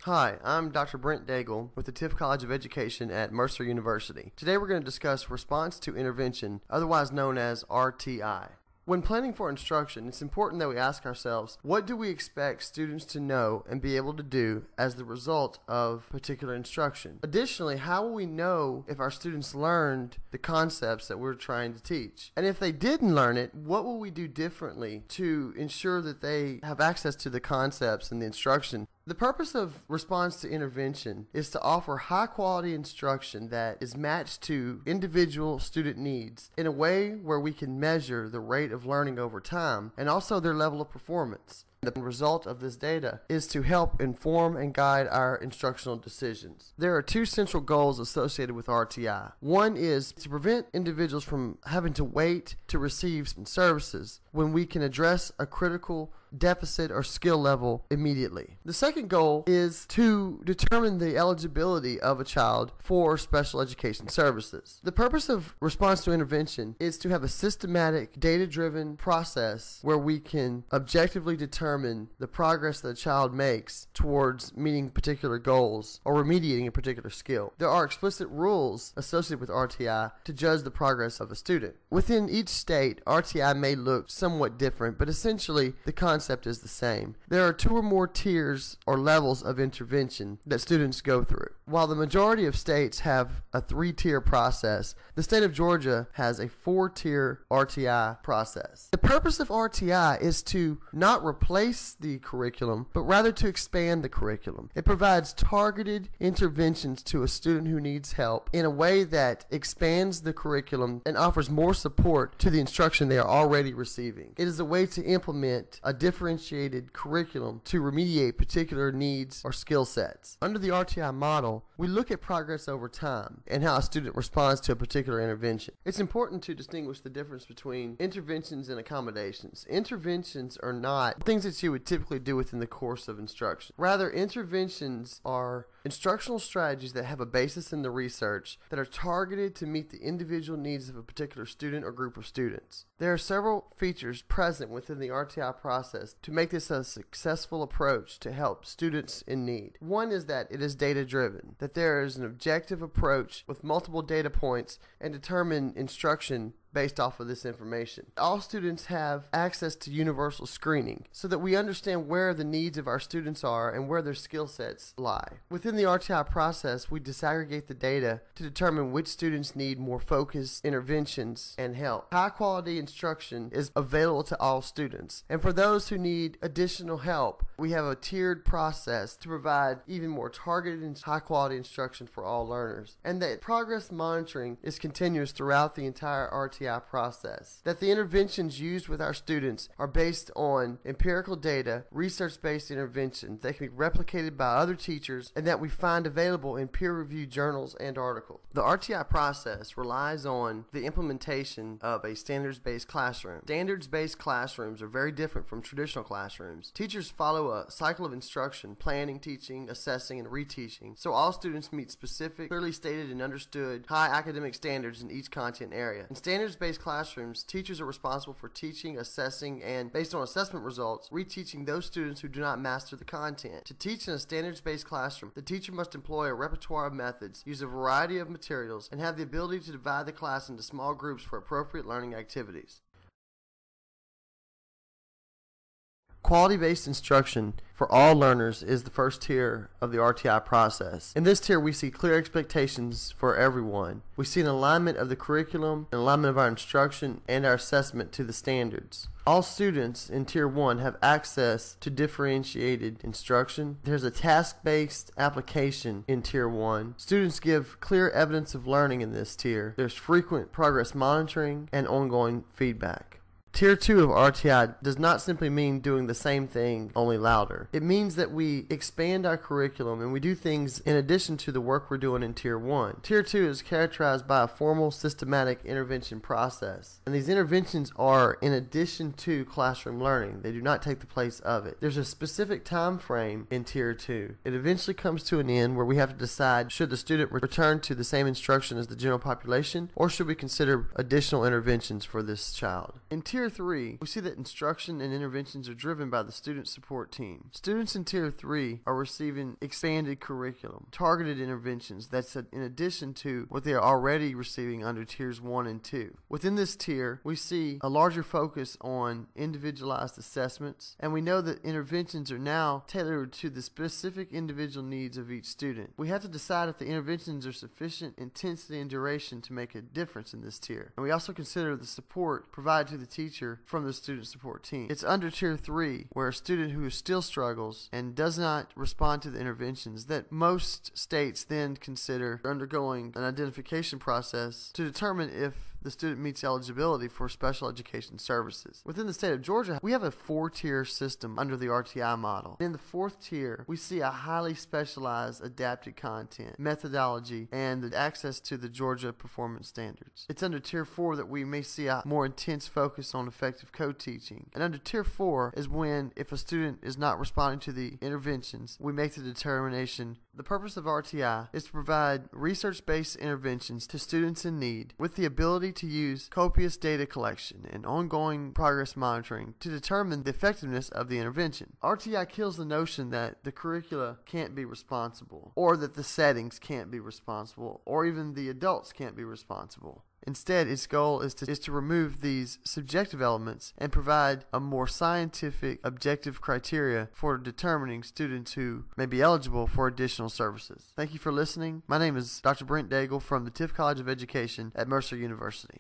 Hi, I'm Dr. Brent Daigle with the Tift College of Education at Mercer University. Today we're going to discuss response to intervention, otherwise known as RTI. When planning for instruction, it's important that we ask ourselves, what do we expect students to know and be able to do as the result of particular instruction? Additionally, how will we know if our students learned the concepts that we're trying to teach? And if they didn't learn it, what will we do differently to ensure that they have access to the concepts and the instruction? The purpose of response to intervention is to offer high-quality instruction that is matched to individual student needs in a way where we can measure the rate of learning over time and also their level of performance. The result of this data is to help inform and guide our instructional decisions. There are two central goals associated with RTI. One is to prevent individuals from having to wait to receive some services when we can address a critical deficit or skill level immediately. The second goal is to determine the eligibility of a child for special education services. The purpose of response to intervention is to have a systematic, data-driven process where we can objectively determine the progress that a child makes towards meeting particular goals or remediating a particular skill. There are explicit rules associated with RTI to judge the progress of a student. Within each state, RTI may look somewhat different, but essentially the concept is the same. There are two or more tiers or levels of intervention that students go through. While the majority of states have a 3-tier process, the state of Georgia has a 4-tier RTI process. The purpose of RTI is to not replace the curriculum, but rather to expand the curriculum. It provides targeted interventions to a student who needs help in a way that expands the curriculum and offers more support to the instruction they are already receiving. It is a way to implement a differentiated curriculum to remediate particular needs or skill sets. Under the RTI model, we look at progress over time and how a student responds to a particular intervention. It's important to distinguish the difference between interventions and accommodations. Interventions are not things that you would typically do within the course of instruction. Rather, interventions are instructional strategies that have a basis in the research that are targeted to meet the individual needs of a particular student or group of students. There are several features present within the RTI process to make this a successful approach to help students in need. One is that it is data-driven, that there is an objective approach with multiple data points and determine instruction based off of this information. All students have access to universal screening so that we understand where the needs of our students are and where their skill sets lie. Within the RTI process, we disaggregate the data to determine which students need more focused interventions and help. High quality instruction is available to all students, and for those who need additional help, we have a tiered process to provide even more targeted and high quality instruction for all learners, and that progress monitoring is continuous throughout the entire RTI process. That the interventions used with our students are based on empirical data, research-based interventions that can be replicated by other teachers, and that we find available in peer-reviewed journals and articles. The RTI process relies on the implementation of a standards-based classroom. Standards-based classrooms are very different from traditional classrooms. Teachers follow a cycle of instruction, planning, teaching, assessing, and reteaching, so all students meet specific, clearly stated and understood high academic standards in each content area. In standards-based classrooms, teachers are responsible for teaching, assessing, and, based on assessment results, reteaching those students who do not master the content. To teach in a standards-based classroom, the teacher must employ a repertoire of methods, use a variety of materials, and have the ability to divide the class into small groups for appropriate learning activities. Quality-based instruction for all learners is the first tier of the RTI process. In this tier, we see clear expectations for everyone. We see an alignment of the curriculum, an alignment of our instruction, and our assessment to the standards. All students in Tier 1 have access to differentiated instruction. There's a task-based application in Tier 1. Students give clear evidence of learning in this tier. There's frequent progress monitoring and ongoing feedback. Tier 2 of RTI does not simply mean doing the same thing, only louder. It means that we expand our curriculum and we do things in addition to the work we're doing in Tier 1. Tier 2 is characterized by a formal, systematic intervention process. And these interventions are in addition to classroom learning. They do not take the place of it. There's a specific time frame in Tier 2. It eventually comes to an end where we have to decide, should the student return to the same instruction as the general population, or should we consider additional interventions for this child? In Tier Tier 3, we see that instruction and interventions are driven by the student support team. Students in Tier 3 are receiving expanded curriculum, targeted interventions that's in addition to what they are already receiving under Tiers 1 and 2. Within this tier, we see a larger focus on individualized assessments, and we know that interventions are now tailored to the specific individual needs of each student. We have to decide if the interventions are sufficient intensity and duration to make a difference in this tier. And we also consider the support provided to the teacher from the student support team. It's under Tier 3 where a student who still struggles and does not respond to the interventions that most states then consider undergoing an identification process to determine if the student meets eligibility for special education services. Within the state of Georgia, we have a 4-tier system under the RTI model. In the 4th tier, we see a highly specialized adapted content, methodology, and the access to the Georgia performance standards. It's under Tier 4 that we may see a more intense focus on effective co-teaching. And under Tier 4 is when, if a student is not responding to the interventions, we make the determination. The purpose of RTI is to provide research-based interventions to students in need with the ability to use copious data collection and ongoing progress monitoring to determine the effectiveness of the intervention. RTI kills the notion that the curricula can't be responsible, or that the settings can't be responsible, or even the adults can't be responsible. Instead, its goal is to remove these subjective elements and provide a more scientific, objective criteria for determining students who may be eligible for additional services. Thank you for listening. My name is Dr. Brent Daigle from the Tift College of Education at Mercer University.